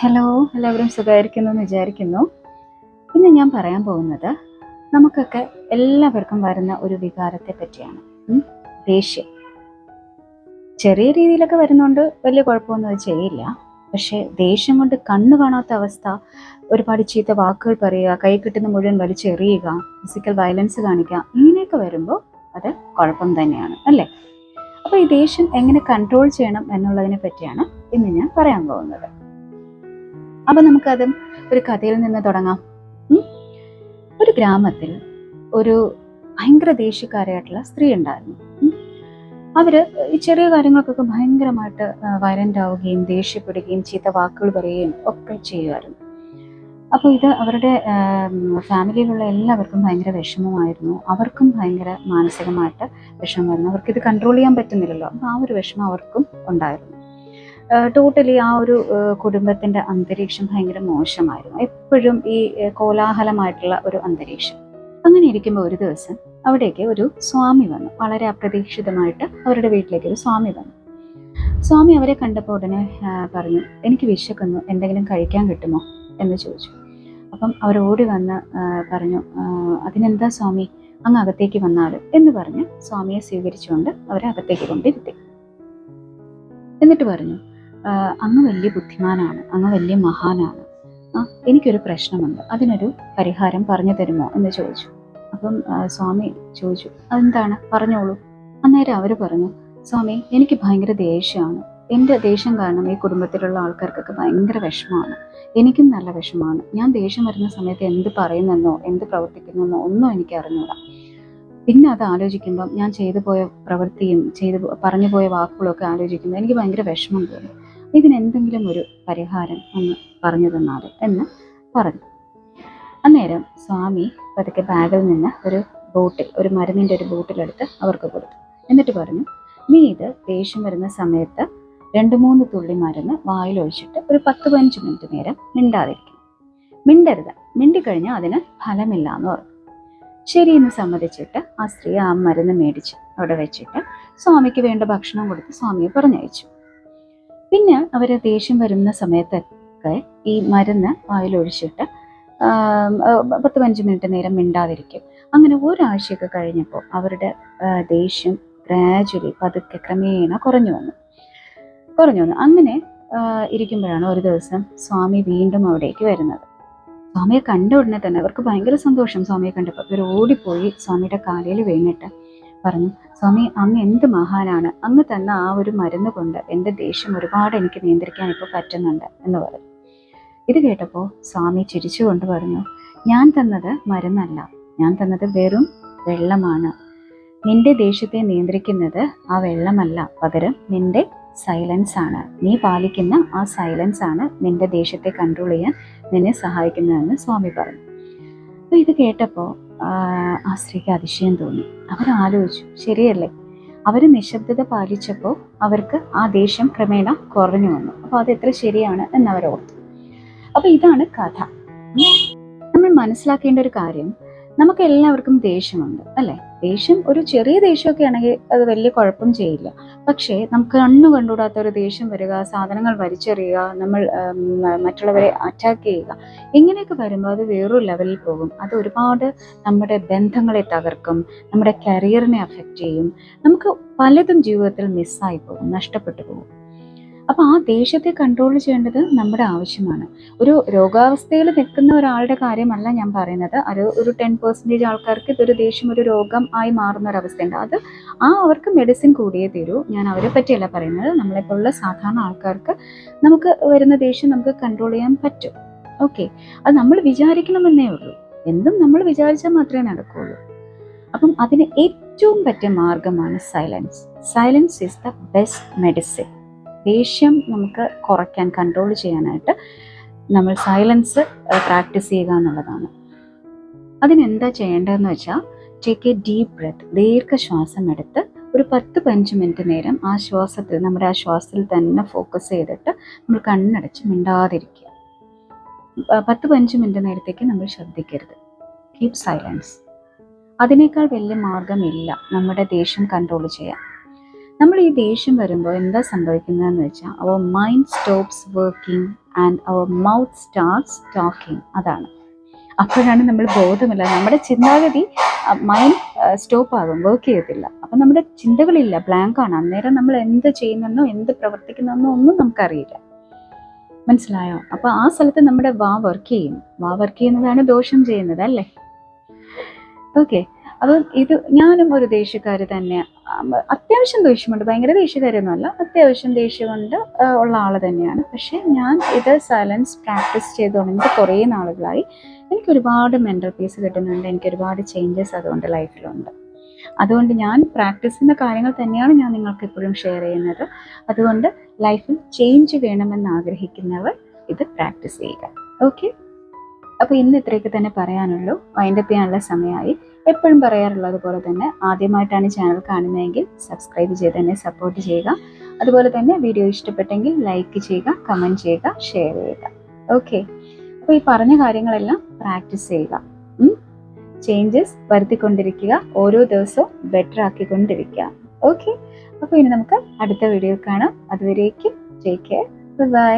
Hello, എല്ലാവരും സുഖമായിരിക്കുന്നു എന്ന് വിചാരിക്കുന്നു. ഇന്ന് ഞാൻ പറയാൻ പോകുന്നത് നമുക്കൊക്കെ എല്ലാവർക്കും വരുന്ന ഒരു വികാരത്തെ പറ്റിയാണ്. ദേഷ്യം. ചെറിയ രീതിയിലൊക്കെ വരുന്നുണ്ട്, വലിയ കുഴപ്പമൊന്നും അത് ചെയ്യില്ല. പക്ഷേ ദേഷ്യം കൊണ്ട് കണ്ണു കാണാത്ത അവസ്ഥ, ഒരുപാട് ചീത്ത വാക്കുകൾ പറയുക, കൈ കിട്ടുന്ന മുഴുവൻ വലിച്ചെറിയുക, ഫിസിക്കൽ വയലൻസ് കാണിക്കുക, ഇങ്ങനെയൊക്കെ വരുമ്പോൾ അത് കുഴപ്പം തന്നെയാണ്, അല്ലേ? അപ്പോൾ ഈ ദേഷ്യം എങ്ങനെ കൺട്രോൾ ചെയ്യണം എന്നുള്ളതിനെ പറ്റിയാണ് ഇന്ന് ഞാൻ പറയാൻ പോകുന്നത്. അപ്പൊ നമുക്കതും ഒരു കഥയിൽ നിന്ന് തുടങ്ങാം. ഒരു ഗ്രാമത്തിൽ ഒരു ഭയങ്കര ദേഷ്യക്കാരായിട്ടുള്ള സ്ത്രീ ഉണ്ടായിരുന്നു. അവര് ഈ ചെറിയ കാര്യങ്ങൾക്കൊക്കെ ഭയങ്കരമായിട്ട് വയലന്റ് ആവുകയും ദേഷ്യപ്പെടുകയും ചീത്ത വാക്കുകൾ പറയുകയും ഒക്കെ ചെയ്യുമായിരുന്നു. അപ്പോൾ ഇത് അവരുടെ ഫാമിലിയിലുള്ള എല്ലാവർക്കും ഭയങ്കര വിഷമമായിരുന്നു. അവർക്കും ഭയങ്കര മാനസികമായിട്ട് വിഷമമായിരുന്നു. അവർക്കിത് കൺട്രോൾ ചെയ്യാൻ പറ്റുന്നില്ലല്ലോ. അപ്പോൾ ആ ഒരു വിഷമം അവർക്കും ഉണ്ടായിരുന്നു. ടോട്ടലി ആ ഒരു കുടുംബത്തിൻ്റെ അന്തരീക്ഷം ഭയങ്കര മോശമായിരുന്നു. എപ്പോഴും ഈ കോലാഹലമായിട്ടുള്ള ഒരു അന്തരീക്ഷം. അങ്ങനെ ഇരിക്കുമ്പോൾ ഒരു ദിവസം അവിടേക്ക് ഒരു സ്വാമി വന്നു. വളരെ അപ്രതീക്ഷിതമായിട്ട് അവരുടെ വീട്ടിലേക്ക് ഒരു സ്വാമി വന്നു. സ്വാമി അവരെ കണ്ടപ്പോൾ ഉടനെ പറഞ്ഞു, എനിക്ക് വിശക്കുന്നു, എന്തെങ്കിലും കഴിക്കാൻ കിട്ടുമോ എന്ന് ചോദിച്ചു. അപ്പം അവർ ഓടി വന്ന് പറഞ്ഞു, അതിനെന്താ സ്വാമി, അങ്ങ് അകത്തേക്ക് വന്നാലും എന്ന് പറഞ്ഞ് സ്വാമിയെ സ്വീകരിച്ചുകൊണ്ട് അവരെ അകത്തേക്ക് കൊണ്ടിരുത്തി. എന്നിട്ട് പറഞ്ഞു, അങ്ങ് വലിയ ബുദ്ധിമാനാണ്, അങ്ങ് വലിയ മഹാനാണ്, എനിക്കൊരു പ്രശ്നമുണ്ട്, അതിനൊരു പരിഹാരം പറഞ്ഞു തരുമോ എന്ന് ചോദിച്ചു. അപ്പം സ്വാമി ചോദിച്ചു, അതെന്താണ്, പറഞ്ഞോളൂ. അന്നേരം അവർ പറഞ്ഞു, സ്വാമി, എനിക്ക് ഭയങ്കര ദേഷ്യമാണ്. എൻ്റെ ദേഷ്യം കാരണം ഈ കുടുംബത്തിലുള്ള ആൾക്കാർക്കൊക്കെ ഭയങ്കര വിഷമമാണ്, എനിക്കും നല്ല വിഷമമാണ്. ഞാൻ ദേഷ്യം വരുന്ന സമയത്ത് എന്ത് പറയുന്നെന്നോ എന്ത് പ്രവർത്തിക്കുന്നെന്നോ ഒന്നും എനിക്ക് അറിഞ്ഞൂടാ. പിന്നെ അത് ആലോചിക്കുമ്പം ഞാൻ ചെയ്തു പോയ പ്രവൃത്തിയും പറഞ്ഞു പോയ വാക്കുകളൊക്കെ ആലോചിക്കുമ്പോൾ എനിക്ക് ഭയങ്കര വിഷമം തോന്നും. ഇതിനെന്തെങ്കിലും ഒരു പരിഹാരം ഒന്ന് പറഞ്ഞു തന്നാൽ എന്ന് പറഞ്ഞു. അന്നേരം സ്വാമി പതുക്കെ ബാഗിൽ നിന്ന് ഒരു മരുന്നിൻ്റെ ഒരു ബോട്ടിലെടുത്ത് അവർക്ക് കൊടുത്തു. എന്നിട്ട് പറഞ്ഞു, നീ ഇത് ദേഷ്യം വരുന്ന സമയത്ത് 2-3 തുള്ളി മരുന്ന് വായിലൊഴിച്ചിട്ട് ഒരു 10-15 മിനിറ്റ് നേരം മിണ്ടാതിരിക്കണം. മിണ്ടരുത്, മിണ്ടിക്കഴിഞ്ഞാൽ അതിന് ഫലമില്ല എന്ന് പറഞ്ഞു. ശരിയെന്ന് സമ്മതിച്ചിട്ട് ആ സ്ത്രീ ആ മരുന്ന് മേടിച്ച് അവിടെ വെച്ചിട്ട് സ്വാമിക്ക് വേണ്ട ഭക്ഷണം കൊടുത്ത് സ്വാമിയെ പറഞ്ഞയച്ചു. പിന്നെ അവർ ദേഷ്യം വരുന്ന സമയത്തൊക്കെ ഈ മരുന്ന് വായിലൊഴിച്ചിട്ട് 10-15 മിനിറ്റ് നേരം മിണ്ടാതിരിക്കും. അങ്ങനെ ഒരാഴ്ചയൊക്കെ കഴിഞ്ഞപ്പോൾ അവരുടെ ദേഷ്യം ഗ്രാജുവലി പതുക്കെ ക്രമേണ കുറഞ്ഞു വന്നു. അങ്ങനെ ഇരിക്കുമ്പോഴാണ് ഒരു ദിവസം സ്വാമി വീണ്ടും അവിടേക്ക് വരുന്നത്. സ്വാമിയെ കണ്ട ഉടനെ തന്നെ അവർക്ക് ഭയങ്കര സന്തോഷം. സ്വാമിയെ കണ്ടപ്പോൾ ഇവർ ഓടിപ്പോയി സ്വാമിയുടെ കാലിൽ വീണിട്ട് പറഞ്ഞു, സ്വാമി, അങ്ങ് എന്ത് മഹാനാണ്, അങ്ങ് തന്ന ആ ഒരു മരുന്ന് കൊണ്ട് എൻ്റെ ദേഷ്യം ഒരുപാട് എനിക്ക് നിയന്ത്രിക്കാൻ ഇപ്പോൾ പറ്റുന്നുണ്ട് എന്ന് പറഞ്ഞു. ഇത് കേട്ടപ്പോൾ സ്വാമി ചിരിച്ചുകൊണ്ട് പറഞ്ഞു, ഞാൻ തന്നത് മരുന്നല്ല, ഞാൻ തന്നത് വെറും വെള്ളമാണ്. നിന്റെ ദേഷ്യത്തെ നിയന്ത്രിക്കുന്നത് ആ വെള്ളമല്ല, പകരം നിന്റെ സൈലൻസ് ആണ്. നീ പാലിക്കുന്ന ആ സൈലൻസ് ആണ് നിന്റെ ദേഷ്യത്തെ കൺട്രോൾ ചെയ്യാൻ നിന്നെ സഹായിക്കുന്നതെന്ന് സ്വാമി പറഞ്ഞു. അപ്പോൾ ഇത് കേട്ടപ്പോൾ ആ സ്ത്രീക്ക് അതിശയം തോന്നി. അവരാലോചിച്ചു, ശരിയല്ലേ, അവർ നിശബ്ദത പാലിച്ചപ്പോൾ അവർക്ക് ആ ദേഷ്യം ക്രമേണ കുറഞ്ഞു വന്നു. അപ്പോൾ അത് എത്ര ശരിയാണ് എന്നവരോർത്തു. അപ്പോൾ ഇതാണ് കഥ. നമ്മൾ മനസ്സിലാക്കേണ്ട ഒരു കാര്യം, നമുക്ക് എല്ലാവർക്കും ദേഷ്യമുണ്ട്, അല്ലേ? ദേഷ്യം ഒരു ചെറിയ ദേഷ്യമൊക്കെ ആണെങ്കിൽ അത് വലിയ കുഴപ്പം ചെയ്യില്ല. പക്ഷേ നമുക്ക് കണ്ടുകൂടാത്ത ഒരു ദേഷ്യം വരിക, സാധനങ്ങൾ വലിച്ചെറിയുക, നമ്മൾ മറ്റുള്ളവരെ അറ്റാക്ക് ചെയ്യുക, ഇങ്ങനെയൊക്കെ വരുമ്പോൾ അത് വേറൊരു ലെവലിൽ പോകും. അത് ഒരുപാട് നമ്മുടെ ബന്ധങ്ങളെ തകർക്കും, നമ്മുടെ കരിയറിനെ അഫക്റ്റ് ചെയ്യും, നമുക്ക് പലതും ജീവിതത്തിൽ മിസ്സായി പോകും, നഷ്ടപ്പെട്ടു പോകും. അപ്പോൾ ആ ദേഷ്യത്തെ കൺട്രോൾ ചെയ്യേണ്ടത് നമ്മുടെ ആവശ്യമാണ്. ഒരു രോഗാവസ്ഥയിൽ നിൽക്കുന്ന ഒരാളുടെ കാര്യമല്ല ഞാൻ പറയുന്നത്. ഒരു 10% ആൾക്കാർക്ക് ഇതൊരു ദേഷ്യം ഒരു രോഗം ആയി മാറുന്ന ഒരവസ്ഥയുണ്ട്. അത് അവർക്ക് മെഡിസിൻ കൂടിയേ തീരൂ. ഞാൻ അവരെ പറ്റിയല്ല പറയുന്നത്. നമ്മളെപ്പോലുള്ള സാധാരണ ആൾക്കാർക്ക് നമുക്ക് വരുന്ന ദേഷ്യം നമുക്ക് കൺട്രോൾ ചെയ്യാൻ പറ്റും. ഓക്കെ, അത് നമ്മൾ വിചാരിക്കണമെന്നേ ഉള്ളൂ. എന്തും നമ്മൾ വിചാരിച്ചാൽ മാത്രമേ നടക്കുകയുള്ളൂ. അപ്പം അതിന് ഏറ്റവും പറ്റിയ മാർഗമാണ് silence. Silence is the best medicine. ദേഷ്യം നമുക്ക് കുറയ്ക്കാൻ, കൺട്രോൾ ചെയ്യാനായിട്ട് നമ്മൾ സൈലൻസ് പ്രാക്ടീസ് ചെയ്യുക എന്നുള്ളതാണ്. അതിനെന്താ ചെയ്യേണ്ടതെന്ന് വെച്ചാൽ, ടേക്ക് എ ഡീപ്പ് ബ്രെത്ത്, ദീർഘശ്വാസം എടുത്ത് ഒരു 10-15 മിനിറ്റ് നേരം നമ്മുടെ ആ ശ്വാസത്തിൽ തന്നെ ഫോക്കസ് ചെയ്തിട്ട് നമ്മൾ കണ്ണടച്ച് മിണ്ടാതിരിക്കുക. 10-15 മിനിറ്റ് നേരത്തേക്ക് നമ്മൾ ശ്രദ്ധിക്കരുത്. Keep silence. അതിനേക്കാൾ വലിയ മാർഗമില്ല നമ്മുടെ ദേഷ്യം കൺട്രോൾ ചെയ്യാൻ. നമ്മൾ ഈ ദേഷ്യം വരുമ്പോൾ എന്താ സംഭവിക്കുന്നതെന്ന് വെച്ചാൽ അവർ മൈൻഡ് സ്റ്റോപ്സ് വർക്കിംഗ് ആൻഡ് അവർ മൗത്ത് സ്റ്റാർട്ട്സ് ടോക്കിംഗ്. അതാണ്. അപ്പോഴാണ് നമ്മൾ ബോധമില്ല, നമ്മുടെ ചിന്താഗതി മൈൻഡ് സ്റ്റോപ്പ് ആകും, വർക്ക് ചെയ്യത്തില്ല. അപ്പം നമ്മുടെ ചിന്തകളില്ല, ബ്ലാങ്ക് ആണ്. അന്നേരം നമ്മൾ എന്ത് ചെയ്യുന്നെന്നോ എന്ത് പ്രവർത്തിക്കുന്നെന്നോ ഒന്നും നമുക്കറിയില്ല. മനസ്സിലായോ? അപ്പോൾ ആ സ്ഥലത്ത് നമ്മുടെ വാ വർക്ക് ചെയ്യും. വാ വർക്ക് ചെയ്യുന്നതാണ് ദോഷം ചെയ്യുന്നത്, അല്ലേ? ഓക്കെ. അപ്പം ഇത് ഞാനും ഒരു ദേഷ്യക്കാരി തന്നെ. അത്യാവശ്യം ദേഷ്യമുണ്ട്, ഭയങ്കര ദേഷ്യക്കാരൊന്നുമല്ല, അത്യാവശ്യം ദേഷ്യമുണ്ട് ഉള്ള ആൾ തന്നെയാണ്. പക്ഷേ ഞാൻ ഇത് സൈലൻസ് പ്രാക്ടീസ് ചെയ്ത് തുടങ്ങിയിട്ട് കുറേ നാളുകളായി. എനിക്ക് ഒരുപാട് മെൻ്റൽ പീസ് കിട്ടുന്നുണ്ട്, എനിക്ക് ഒരുപാട് ചേഞ്ചസ് അതുകൊണ്ട് ലൈഫിലുണ്ട്. അതുകൊണ്ട് ഞാൻ പ്രാക്ടീസ് ചെയ്യുന്ന കാര്യങ്ങൾ തന്നെയാണ് ഞാൻ നിങ്ങൾക്ക് എപ്പോഴും ഷെയർ ചെയ്യുന്നത്. അതുകൊണ്ട് ലൈഫിൽ ചേഞ്ച് വേണമെന്ന് ആഗ്രഹിക്കുന്നവർ ഇത് പ്രാക്ടീസ് ചെയ്യുക. ഓക്കെ. അപ്പോൾ ഇന്ന് ഇത്രയൊക്കെ തന്നെ പറയാനുള്ളൂ. വൈൻഡപ്പ് ചെയ്യാനുള്ള സമയമായി. എപ്പോഴും പറയാറുള്ളത് പോലെ തന്നെ ആദ്യമായിട്ടാണ് ചാനൽ കാണുന്നതെങ്കിൽ സബ്സ്ക്രൈബ് ചെയ്ത് തന്നെ സപ്പോർട്ട് ചെയ്യുക. അതുപോലെ തന്നെ വീഡിയോ ഇഷ്ടപ്പെട്ടെങ്കിൽ ലൈക്ക് ചെയ്യുക, കമൻറ്റ് ചെയ്യുക, ഷെയർ ചെയ്യുക. ഓക്കെ. അപ്പോൾ ഈ പറഞ്ഞ കാര്യങ്ങളെല്ലാം പ്രാക്ടീസ് ചെയ്യുക. ചേഞ്ചസ് വരുത്തിക്കൊണ്ടിരിക്കുക, ഓരോ ദിവസവും ബെറ്റർ ആക്കിക്കൊണ്ടിരിക്കുക. ഓക്കെ. അപ്പോൾ ഇനി നമുക്ക് അടുത്ത വീഡിയോ കാണാം. അതുവരേക്കും ടേക്ക് കെയർ. ബൈ.